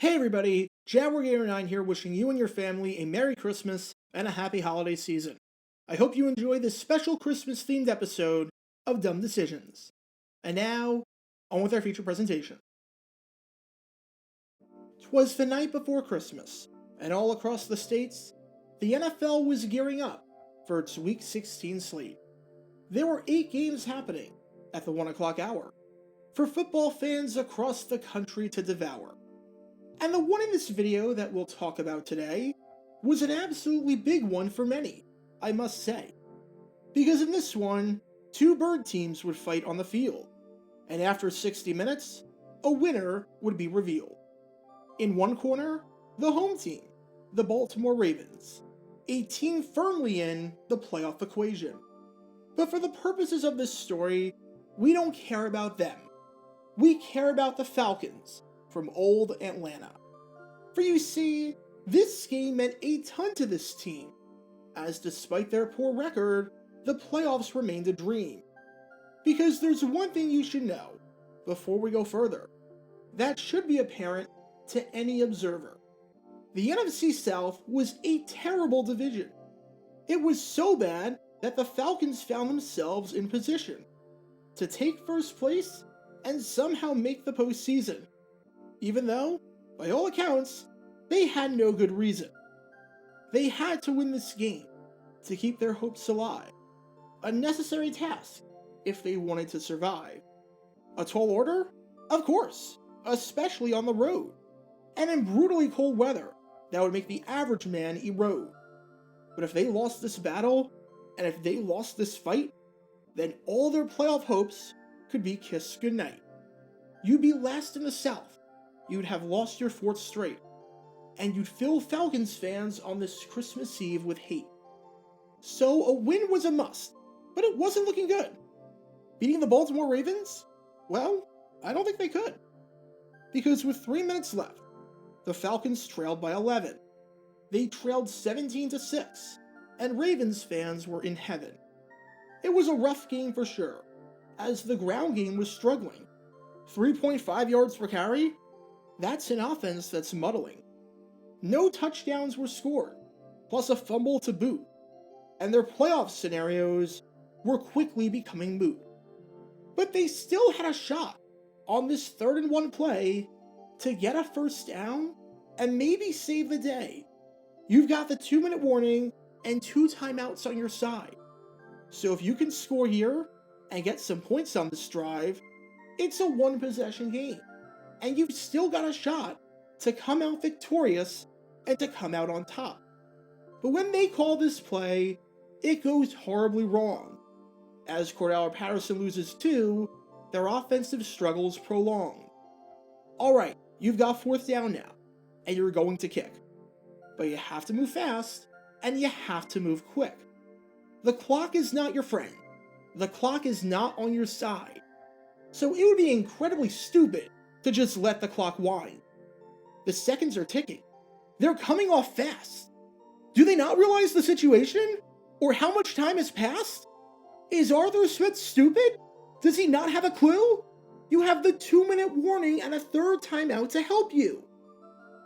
Hey everybody, Jaguar9 here wishing you and your family a Merry Christmas and a Happy Holiday Season. I hope you enjoy this special Christmas-themed episode of Dumb Decisions. And now, on with our feature presentation. 'Twas the night before Christmas, and all across the states, the NFL was gearing up for its Week 16 slate. There were 8 games happening at the 1 o'clock hour, for football fans across the country to devour. And the one in this video that we'll talk about today was an absolutely big one for many, I must say. Because in this one, 2 bird teams would fight on the field, and after 60 minutes, a winner would be revealed. In one corner, the home team, the Baltimore Ravens, a team firmly in the playoff equation. But for the purposes of this story, we don't care about them. We care about the Falcons from old Atlanta. For you see, this game meant a ton to this team, as despite their poor record, the playoffs remained a dream. Because there's one thing you should know, before we go further, that should be apparent to any observer. The NFC South was a terrible division. It was so bad that the Falcons found themselves in position to take first place and somehow make the postseason, even though, by all accounts, they had no good reason. They had to win this game to keep their hopes alive, a necessary task if they wanted to survive. A tall order? Of course, especially on the road, and in brutally cold weather that would make the average man erode. But if they lost this battle, and if they lost this fight, then all their playoff hopes could be kissed goodnight. You'd be last in the South, you'd have lost your 4th straight, and you'd fill Falcons fans on this Christmas Eve with hate. So a win was a must, but it wasn't looking good. Beating the Baltimore Ravens? Well, I don't think they could. Because with 3 minutes left, the Falcons trailed by 11. They trailed 17-6, and Ravens fans were in heaven. It was a rough game for sure, as the ground game was struggling. 3.5 yards per carry? That's an offense that's muddling. No touchdowns were scored, plus a fumble to boot, and their playoff scenarios were quickly becoming moot. But they still had a shot on this 3rd and 1 play to get a first down and maybe save the day. You've got the 2-minute warning and 2 timeouts on your side. So if you can score here and get some points on this drive, it's a 1-possession game, and you've still got a shot to come out victorious and to come out on top. But when they call this play, it goes horribly wrong. As Cordell Patterson loses 2, their offensive struggles prolong. Alright, you've got 4th down now, and you're going to kick. But you have to move fast, and you have to move quick. The clock is not your friend. The clock is not on your side. So it would be incredibly stupid to just let the clock wind. The seconds are ticking. They're coming off fast. Do they not realize the situation? Or how much time has passed? Is Arthur Smith stupid? Does he not have a clue? You have the 2-minute warning and a 3rd timeout to help you.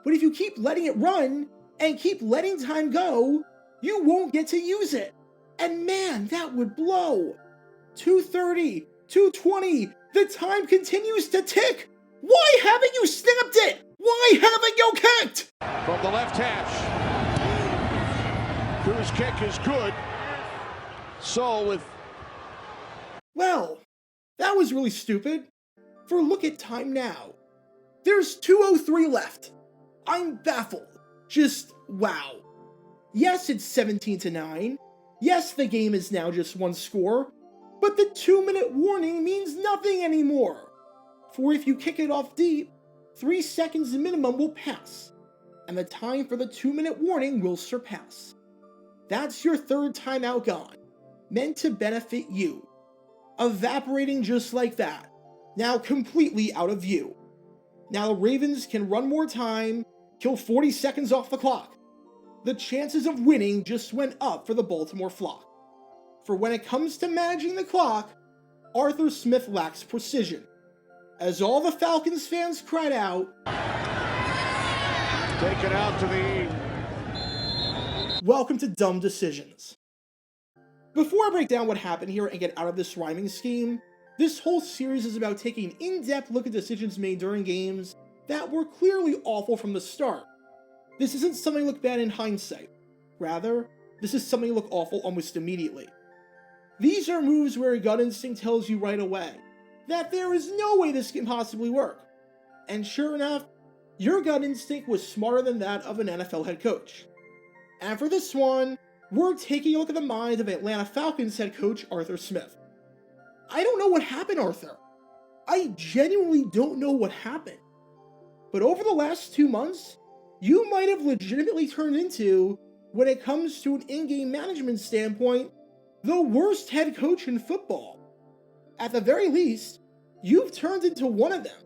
But if you keep letting it run and keep letting time go, you won't get to use it. And man, that would blow. 2:30, 2:20, the time continues to tick. Why haven't you snapped it? Why haven't you kicked? From the left hash. Cruz kick is good. Well, that was really stupid. For look at time now. There's 2:03 left. I'm baffled. Just wow. Yes, it's 17-9. Yes, the game is now just 1 score. But the 2-minute warning means nothing anymore. For if you kick it off deep, 3 seconds minimum will pass, and the time for the 2-minute warning will surpass. That's your 3rd timeout gone, meant to benefit you. Evaporating just like that, now completely out of view. Now the Ravens can run more time, kill 40 seconds off the clock. The chances of winning just went up for the Baltimore flock. For when it comes to managing the clock, Arthur Smith lacks precision. As all the Falcons fans cried out, Taken out to the... Welcome to Dumb Decisions. Before I break down what happened here and get out of this rhyming scheme, this whole series is about taking an in-depth look at decisions made during games that were clearly awful from the start. This isn't something to look bad in hindsight. Rather, this is something to look awful almost immediately. These are moves where a gut instinct tells you right away that there is no way this can possibly work. And sure enough, your gut instinct was smarter than that of an NFL head coach. And for this one, we're taking a look at the mind of Atlanta Falcons head coach Arthur Smith. I don't know what happened, Arthur. I genuinely don't know what happened. But over the last 2 months, you might have legitimately turned into, when it comes to an in-game management standpoint, the worst head coach in football. At the very least, you've turned into one of them.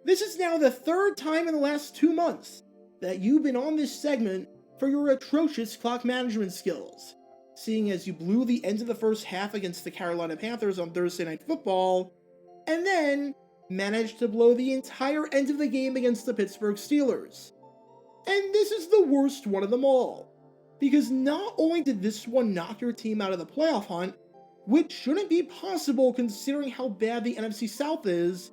This is now the third time in the last 2 months that you've been on this segment for your atrocious clock management skills, seeing as you blew the end of the first half against the Carolina Panthers on Thursday Night Football, and then managed to blow the entire end of the game against the Pittsburgh Steelers. And this is the worst one of them all, because not only did this one knock your team out of the playoff hunt, which shouldn't be possible considering how bad the NFC South is,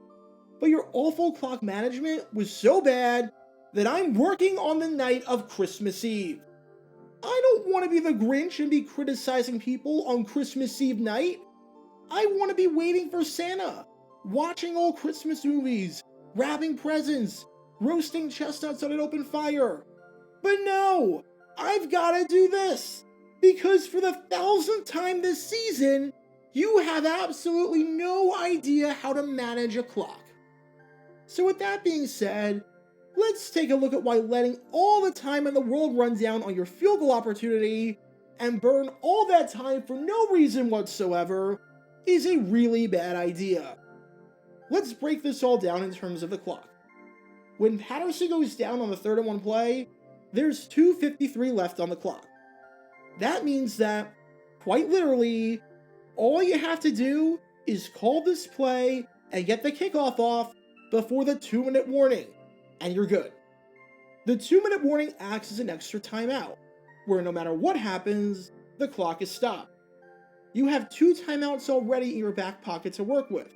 but your awful clock management was so bad that I'm working on the night of Christmas Eve. I don't want to be the Grinch and be criticizing people on Christmas Eve night. I want to be waiting for Santa, watching old Christmas movies, wrapping presents, roasting chestnuts on an open fire. But no, I've got to do this, because for the 1,000th time this season, you have absolutely no idea how to manage a clock. So with that being said, let's take a look at why letting all the time in the world run down on your field goal opportunity and burn all that time for no reason whatsoever is a really bad idea. Let's break this all down in terms of the clock. When Patterson goes down on the 3rd and 1 play, there's 2:53 left on the clock. That means that, quite literally, all you have to do is call this play and get the kickoff off before the 2-minute warning, and you're good. The 2-minute warning acts as an extra timeout, where no matter what happens, the clock is stopped. You have 2 timeouts already in your back pocket to work with.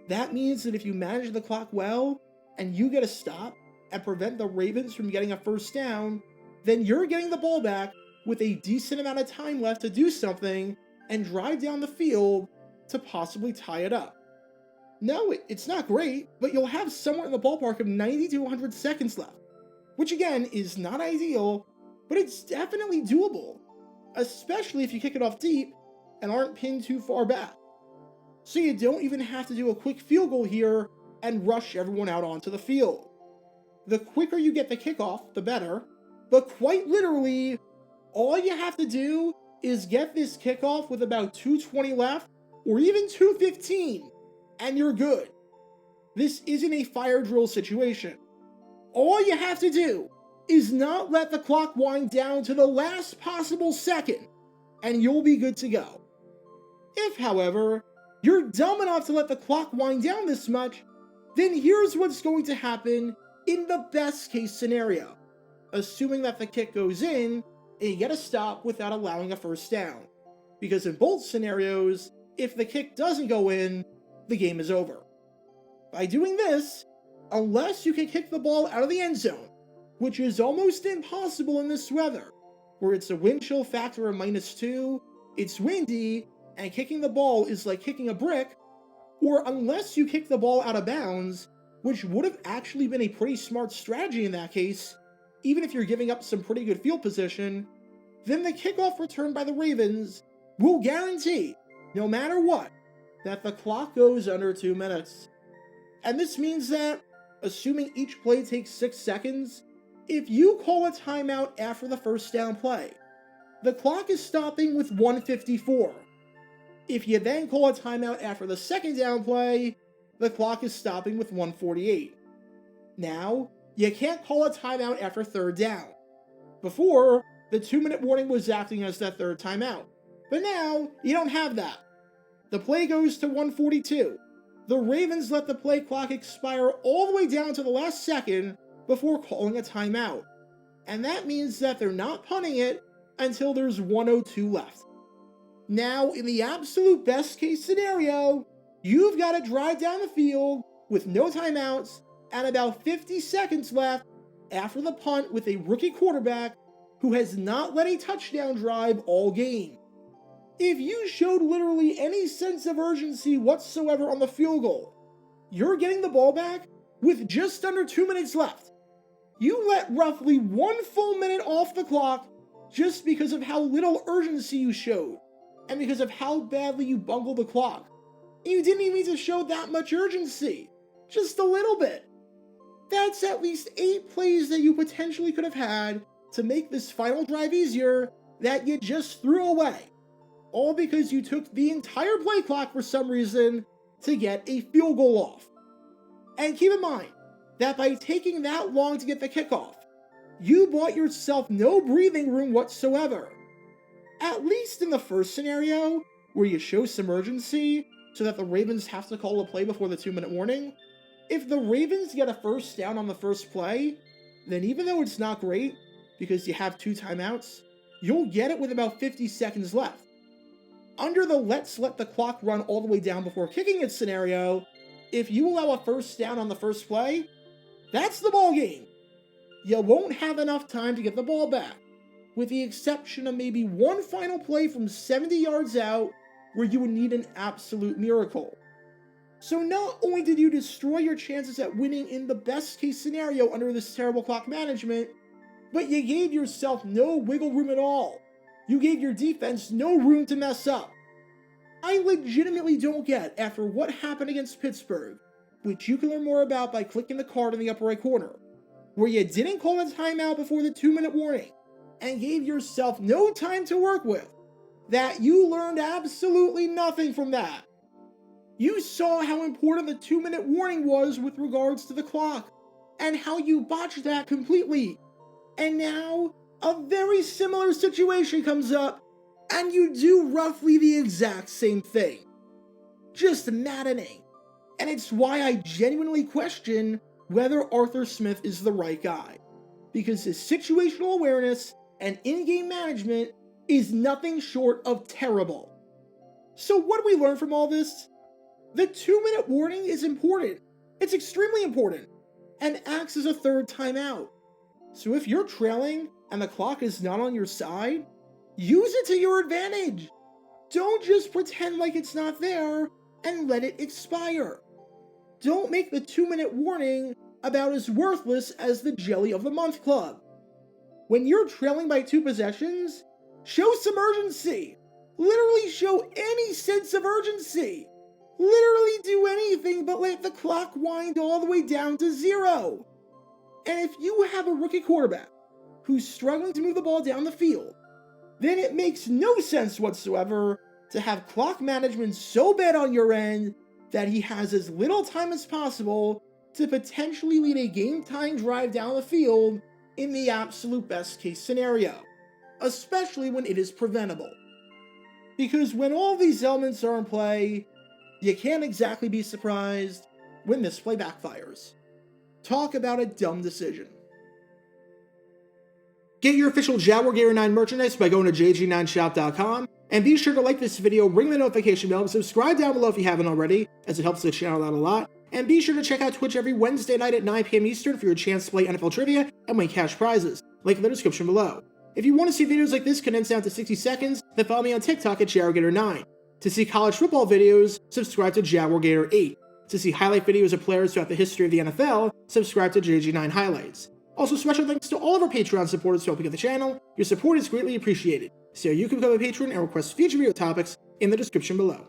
That means that if you manage the clock well, and you get a stop and prevent the Ravens from getting a first down, then you're getting the ball back with a decent amount of time left to do something and drive down the field to possibly tie it up. No, it's not great, but you'll have somewhere in the ballpark of 90 to 100 seconds left, which again is not ideal, but it's definitely doable, especially if you kick it off deep and aren't pinned too far back. So you don't even have to do a quick field goal here and rush everyone out onto the field. The quicker you get the kickoff, the better, but quite literally, all you have to do is get this kickoff with about 2:20 left, or even 2:15, and you're good. This isn't a fire drill situation. All you have to do is not let the clock wind down to the last possible second, and you'll be good to go. If, however, you're dumb enough to let the clock wind down this much, then here's what's going to happen in the best case scenario, assuming that the kick goes in and you get a stop without allowing a first down. Because in both scenarios, if the kick doesn't go in, the game is over. By doing this, unless you can kick the ball out of the end zone, which is almost impossible in this weather, where it's a wind chill factor of -2, it's windy, and kicking the ball is like kicking a brick, or unless you kick the ball out of bounds, which would have actually been a pretty smart strategy in that case, even if you're giving up some pretty good field position, then the kickoff return by the Ravens will guarantee, no matter what, that the clock goes under 2 minutes. And this means that, assuming each play takes 6 seconds, if you call a timeout after the first down play, the clock is stopping with 1:54. If you then call a timeout after the second down play, the clock is stopping with 1:48. Now, you can't call a timeout after 3rd down. Before, the 2-minute warning was acting as that 3rd timeout. But now, you don't have that. The play goes to 1:42. The Ravens let the play clock expire all the way down to the last second before calling a timeout. And that means that they're not punting it until there's 1:02 left. Now, in the absolute best case scenario, you've got to drive down the field with no timeouts and about 50 seconds left after the punt with a rookie quarterback who has not led a touchdown drive all game. If you showed literally any sense of urgency whatsoever on the field goal, you're getting the ball back with just under 2 minutes left. You let roughly 1 full minute off the clock just because of how little urgency you showed and because of how badly you bungled the clock. You didn't even need to show that much urgency, just a little bit. That's at least 8 plays that you potentially could have had to make this final drive easier that you just threw away. All because you took the entire play clock for some reason to get a field goal off. And keep in mind that by taking that long to get the kickoff, you bought yourself no breathing room whatsoever. At least in the first scenario, where you show some urgency so that the Ravens have to call a play before the 2-minute warning, if the Ravens get a first down on the first play, then even though it's not great, because you have 2 timeouts, you'll get it with about 50 seconds left. Under the let's let the clock run all the way down before kicking it scenario, if you allow a first down on the first play, that's the ball game. You won't have enough time to get the ball back, with the exception of maybe one final play from 70 yards out where you would need an absolute miracle. So not only did you destroy your chances at winning in the best case scenario under this terrible clock management, but you gave yourself no wiggle room at all. You gave your defense no room to mess up. I legitimately don't get, after what happened against Pittsburgh, which you can learn more about by clicking the card in the upper right corner, where you didn't call a timeout before the 2-minute warning and gave yourself no time to work with, that you learned absolutely nothing from that. You saw how important the 2-minute warning was with regards to the clock, and how you botched that completely. And now, a very similar situation comes up, and you do roughly the exact same thing. Just maddening. And it's why I genuinely question whether Arthur Smith is the right guy, because his situational awareness and in-game management is nothing short of terrible. So what do we learn from all this? The 2-minute warning is important. It's extremely important, and acts as a third timeout. So if you're trailing and the clock is not on your side, use it to your advantage. Don't just pretend like it's not there and let it expire. Don't make the 2-minute warning about as worthless as the Jelly of the Month Club. When you're trailing by 2 possessions, show some urgency. Literally show any sense of urgency. Literally do anything but let the clock wind all the way down to 0. And if you have a rookie quarterback who's struggling to move the ball down the field, then it makes no sense whatsoever to have clock management so bad on your end that he has as little time as possible to potentially lead a game-tying drive down the field in the absolute best case scenario, especially when it is preventable. Because when all these elements are in play, you can't exactly be surprised when this play backfires. Talk about a dumb decision. Get your official Jaguar Gator 9 merchandise by going to jg9shop.com, and be sure to like this video, ring the notification bell, and subscribe down below if you haven't already, as it helps the channel out a lot. And be sure to check out Twitch every Wednesday night at 9 p.m. Eastern for your chance to play NFL Trivia and win cash prizes. Link in the description below. If you want to see videos like this condensed down to 60 seconds, then follow me on TikTok at JaguarGator9. To see college football videos, subscribe to JaguarGator8. To see highlight videos of players throughout the history of the NFL, subscribe to JG9 Highlights. Also, special thanks to all of our Patreon supporters helping out the channel. Your support is greatly appreciated. See how you can become a patron and request future video topics in the description below.